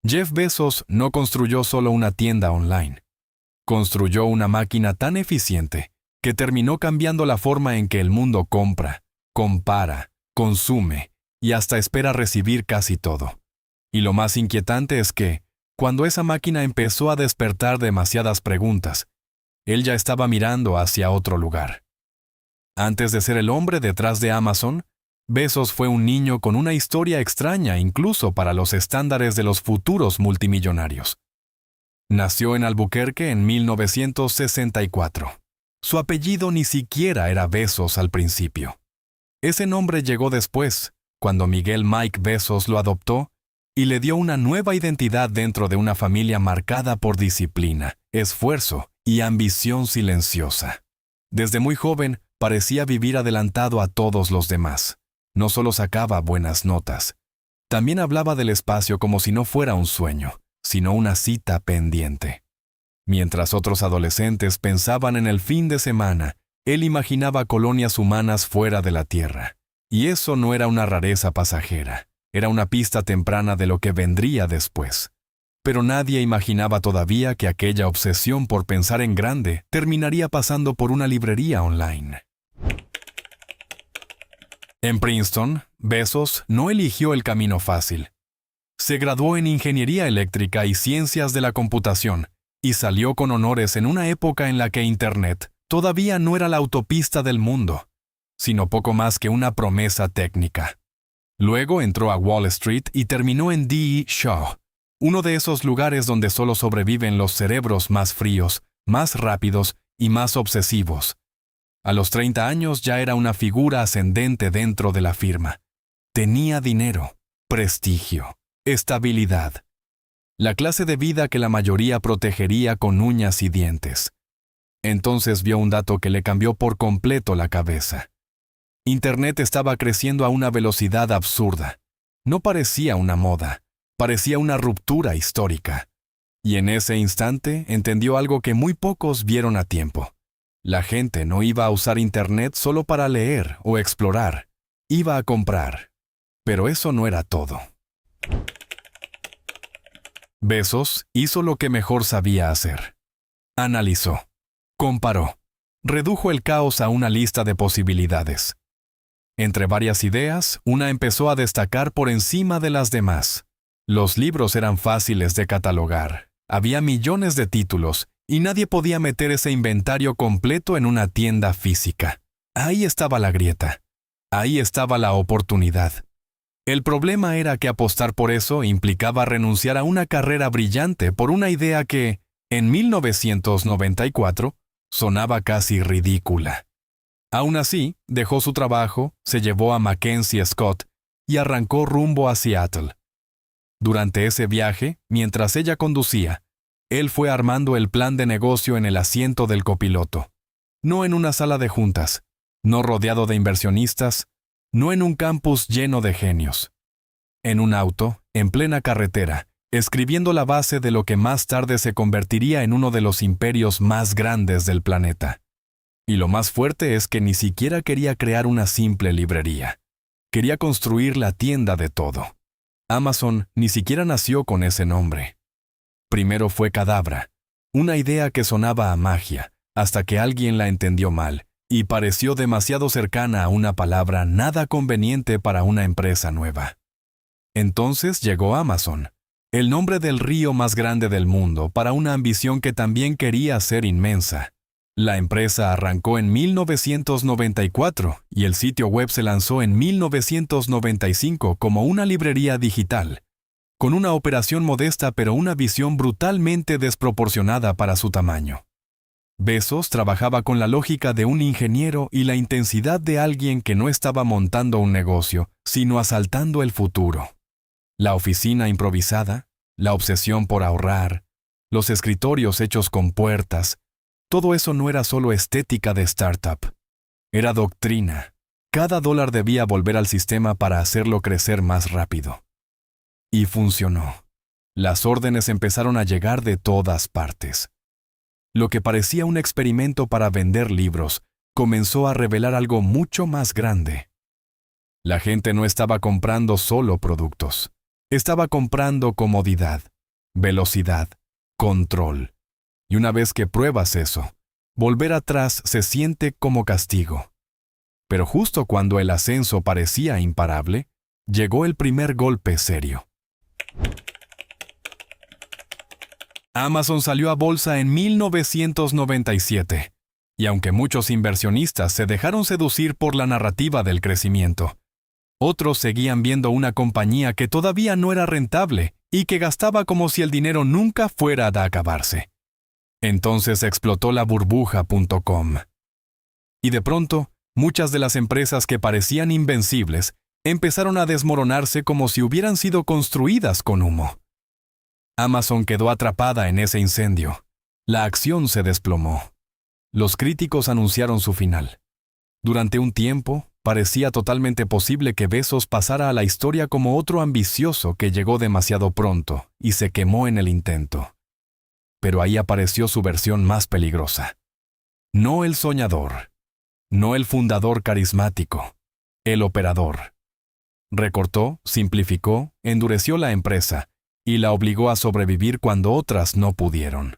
Jeff Bezos no construyó solo una tienda online. Construyó una máquina tan eficiente que terminó cambiando la forma en que el mundo compra, compara, consume y hasta espera recibir casi todo. Y lo más inquietante es que, cuando esa máquina empezó a despertar demasiadas preguntas, él ya estaba mirando hacia otro lugar. Antes de ser el hombre detrás de Amazon, Bezos fue un niño con una historia extraña incluso para los estándares de los futuros multimillonarios. Nació en Albuquerque en 1964. Su apellido ni siquiera era Bezos al principio. Ese nombre llegó después, cuando Miguel Mike Bezos lo adoptó y le dio una nueva identidad dentro de una familia marcada por disciplina, esfuerzo y ambición silenciosa. Desde muy joven, parecía vivir adelantado a todos los demás. No solo sacaba buenas notas, también hablaba del espacio como si no fuera un sueño, sino una cita pendiente. Mientras otros adolescentes pensaban en el fin de semana, él imaginaba colonias humanas fuera de la Tierra. Y eso no era una rareza pasajera, era una pista temprana de lo que vendría después. Pero nadie imaginaba todavía que aquella obsesión por pensar en grande terminaría pasando por una librería online. En Princeton, Bezos no eligió el camino fácil. Se graduó en Ingeniería Eléctrica y Ciencias de la Computación y salió con honores en una época en la que Internet todavía no era la autopista del mundo, sino poco más que una promesa técnica. Luego entró a Wall Street y terminó en D.E. Shaw, uno de esos lugares donde solo sobreviven los cerebros más fríos, más rápidos y más obsesivos. A los 30 años ya era una figura ascendente dentro de la firma. Tenía dinero, prestigio, estabilidad. La clase de vida que la mayoría protegería con uñas y dientes. Entonces vio un dato que le cambió por completo la cabeza. Internet estaba creciendo a una velocidad absurda. No parecía una moda, parecía una ruptura histórica. Y en ese instante entendió algo que muy pocos vieron a tiempo. La gente no iba a usar Internet solo para leer o explorar, iba a comprar. Pero eso no era todo. Bezos hizo lo que mejor sabía hacer. Analizó, comparó, redujo el caos a una lista de posibilidades. Entre varias ideas, una empezó a destacar por encima de las demás. Los libros eran fáciles de catalogar, había millones de títulos, y nadie podía meter ese inventario completo en una tienda física. Ahí estaba la grieta. Ahí estaba la oportunidad. El problema era que apostar por eso implicaba renunciar a una carrera brillante por una idea que, en 1994, sonaba casi ridícula. Aún así, dejó su trabajo, se llevó a Mackenzie Scott y arrancó rumbo a Seattle. Durante ese viaje, mientras ella conducía, él fue armando el plan de negocio en el asiento del copiloto. No en una sala de juntas, no rodeado de inversionistas, no en un campus lleno de genios. En un auto, en plena carretera, escribiendo la base de lo que más tarde se convertiría en uno de los imperios más grandes del planeta. Y lo más fuerte es que ni siquiera quería crear una simple librería. Quería construir la tienda de todo. Amazon ni siquiera nació con ese nombre. Primero fue Cadabra, una idea que sonaba a magia, hasta que alguien la entendió mal, y pareció demasiado cercana a una palabra nada conveniente para una empresa nueva. Entonces llegó Amazon, el nombre del río más grande del mundo para una ambición que también quería ser inmensa. La empresa arrancó en 1994 y el sitio web se lanzó en 1995 como una librería digital, con una operación modesta pero una visión brutalmente desproporcionada para su tamaño. Bezos trabajaba con la lógica de un ingeniero y la intensidad de alguien que no estaba montando un negocio, sino asaltando el futuro. La oficina improvisada, la obsesión por ahorrar, los escritorios hechos con puertas, todo eso no era solo estética de startup. Era doctrina. Cada dólar debía volver al sistema para hacerlo crecer más rápido. Y funcionó. Las órdenes empezaron a llegar de todas partes. Lo que parecía un experimento para vender libros comenzó a revelar algo mucho más grande. La gente no estaba comprando solo productos. Estaba comprando comodidad, velocidad, control. Y una vez que pruebas eso, volver atrás se siente como castigo. Pero justo cuando el ascenso parecía imparable, llegó el primer golpe serio. Amazon salió a bolsa en 1997, y aunque muchos inversionistas se dejaron seducir por la narrativa del crecimiento, otros seguían viendo una compañía que todavía no era rentable y que gastaba como si el dinero nunca fuera a acabarse. Entonces explotó la burbuja.com. Y de pronto, muchas de las empresas que parecían invencibles empezaron a desmoronarse como si hubieran sido construidas con humo. Amazon quedó atrapada en ese incendio. La acción se desplomó. Los críticos anunciaron su final. Durante un tiempo, parecía totalmente posible que Bezos pasara a la historia como otro ambicioso que llegó demasiado pronto y se quemó en el intento. Pero ahí apareció su versión más peligrosa. No el soñador, no el fundador carismático, el operador. Recortó, simplificó, endureció la empresa y la obligó a sobrevivir cuando otras no pudieron.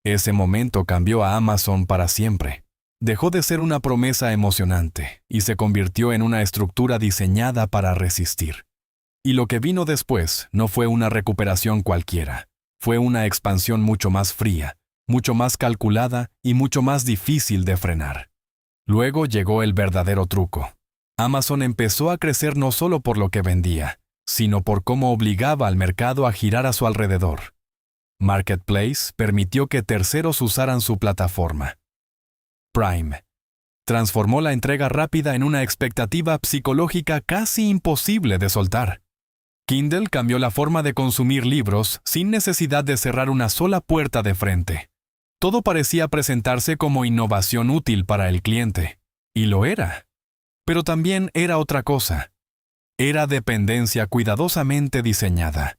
Ese momento cambió a Amazon para siempre. Dejó de ser una promesa emocionante y se convirtió en una estructura diseñada para resistir. Y lo que vino después no fue una recuperación cualquiera, fue una expansión mucho más fría, mucho más calculada y mucho más difícil de frenar. Luego llegó el verdadero truco. Amazon empezó a crecer no solo por lo que vendía, sino por cómo obligaba al mercado a girar a su alrededor. Marketplace permitió que terceros usaran su plataforma. Prime transformó la entrega rápida en una expectativa psicológica casi imposible de soltar. Kindle cambió la forma de consumir libros sin necesidad de cerrar una sola puerta de frente. Todo parecía presentarse como innovación útil para el cliente, y lo era. Pero también era otra cosa. Era dependencia cuidadosamente diseñada.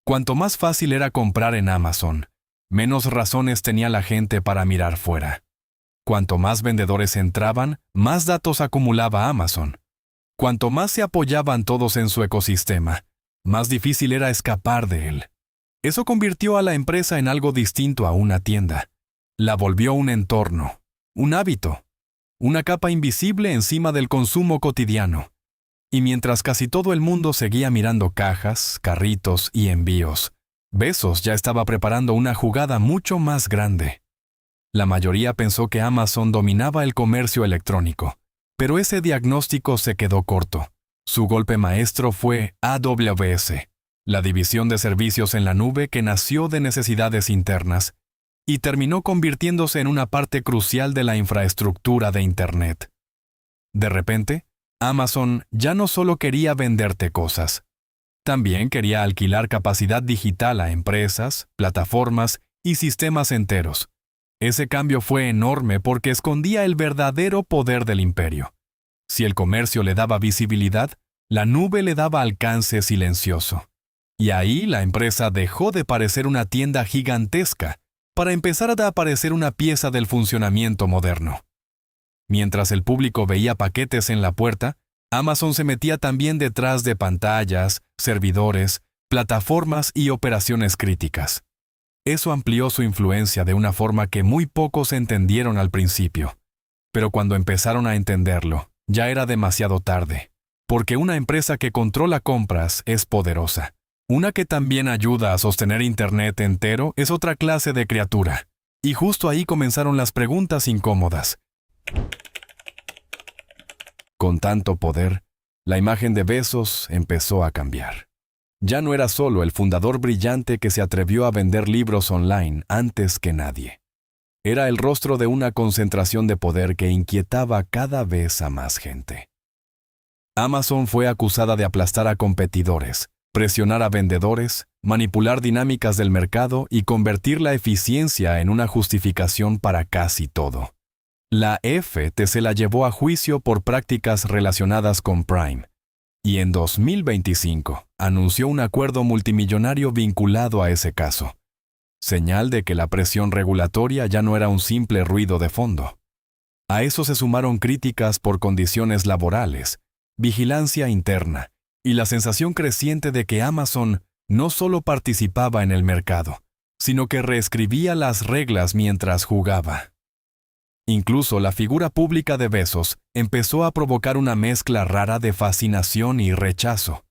Cuanto más fácil era comprar en Amazon, menos razones tenía la gente para mirar fuera. Cuanto más vendedores entraban, más datos acumulaba Amazon. Cuanto más se apoyaban todos en su ecosistema, más difícil era escapar de él. Eso convirtió a la empresa en algo distinto a una tienda. La volvió un entorno, un hábito, una capa invisible encima del consumo cotidiano. Y mientras casi todo el mundo seguía mirando cajas, carritos y envíos, Bezos ya estaba preparando una jugada mucho más grande. La mayoría pensó que Amazon dominaba el comercio electrónico, pero ese diagnóstico se quedó corto. Su golpe maestro fue AWS, la división de servicios en la nube que nació de necesidades internas y terminó convirtiéndose en una parte crucial de la infraestructura de Internet. De repente, Amazon ya no solo quería venderte cosas, también quería alquilar capacidad digital a empresas, plataformas y sistemas enteros. Ese cambio fue enorme porque escondía el verdadero poder del imperio. Si el comercio le daba visibilidad, la nube le daba alcance silencioso. Y ahí la empresa dejó de parecer una tienda gigantesca para empezar a aparecer una pieza del funcionamiento moderno. Mientras el público veía paquetes en la puerta, Amazon se metía también detrás de pantallas, servidores, plataformas y operaciones críticas. Eso amplió su influencia de una forma que muy pocos entendieron al principio. Pero cuando empezaron a entenderlo, ya era demasiado tarde. Porque una empresa que controla compras es poderosa. Una que también ayuda a sostener Internet entero es otra clase de criatura. Y justo ahí comenzaron las preguntas incómodas. Con tanto poder, la imagen de Bezos empezó a cambiar. Ya no era solo el fundador brillante que se atrevió a vender libros online antes que nadie. Era el rostro de una concentración de poder que inquietaba cada vez a más gente. Amazon fue acusada de aplastar a competidores, presionar a vendedores, manipular dinámicas del mercado y convertir la eficiencia en una justificación para casi todo. La FTC la llevó a juicio por prácticas relacionadas con Prime, y en 2025 anunció un acuerdo multimillonario vinculado a ese caso. Señal de que la presión regulatoria ya no era un simple ruido de fondo. A eso se sumaron críticas por condiciones laborales, vigilancia interna y la sensación creciente de que Amazon no solo participaba en el mercado, sino que reescribía las reglas mientras jugaba. Incluso la figura pública de Bezos empezó a provocar una mezcla rara de fascinación y rechazo.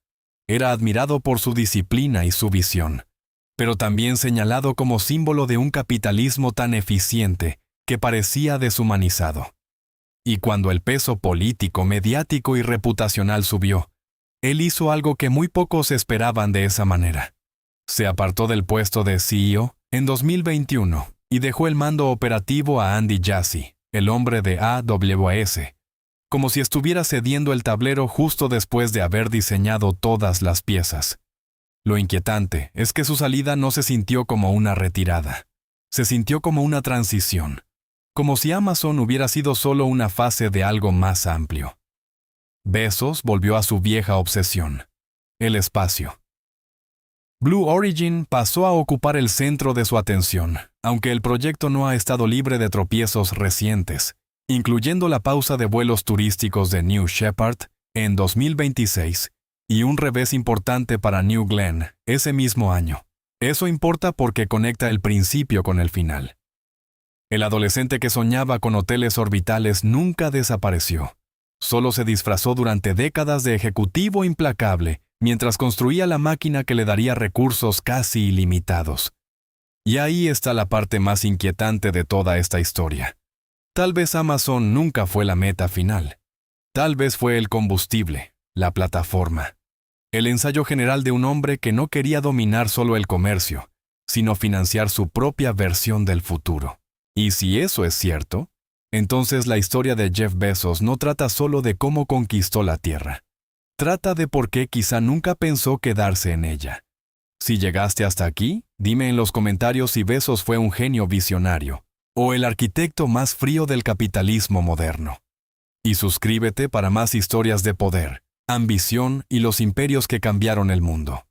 Era admirado por su disciplina y su visión, pero también señalado como símbolo de un capitalismo tan eficiente que parecía deshumanizado. Y cuando el peso político, mediático y reputacional subió, él hizo algo que muy pocos esperaban de esa manera. Se apartó del puesto de CEO en 2021 y dejó el mando operativo a Andy Jassy, el hombre de AWS, como si estuviera cediendo el tablero justo después de haber diseñado todas las piezas. Lo inquietante es que su salida no se sintió como una retirada. Se sintió como una transición, como si Amazon hubiera sido solo una fase de algo más amplio. Bezos volvió a su vieja obsesión, el espacio. Blue Origin pasó a ocupar el centro de su atención, aunque el proyecto no ha estado libre de tropiezos recientes, incluyendo la pausa de vuelos turísticos de New Shepard en 2026 y un revés importante para New Glenn ese mismo año. Eso importa porque conecta el principio con el final. El adolescente que soñaba con hoteles orbitales nunca desapareció. Solo se disfrazó durante décadas de ejecutivo implacable mientras construía la máquina que le daría recursos casi ilimitados. Y ahí está la parte más inquietante de toda esta historia. Tal vez Amazon nunca fue la meta final. Tal vez fue el combustible, la plataforma. El ensayo general de un hombre que no quería dominar solo el comercio, sino financiar su propia versión del futuro. Y si eso es cierto, entonces la historia de Jeff Bezos no trata solo de cómo conquistó la Tierra. Trata de por qué quizá nunca pensó quedarse en ella. Si llegaste hasta aquí, dime en los comentarios si Bezos fue un genio visionario o el arquitecto más frío del capitalismo moderno. Y suscríbete para más historias de poder, ambición y los imperios que cambiaron el mundo.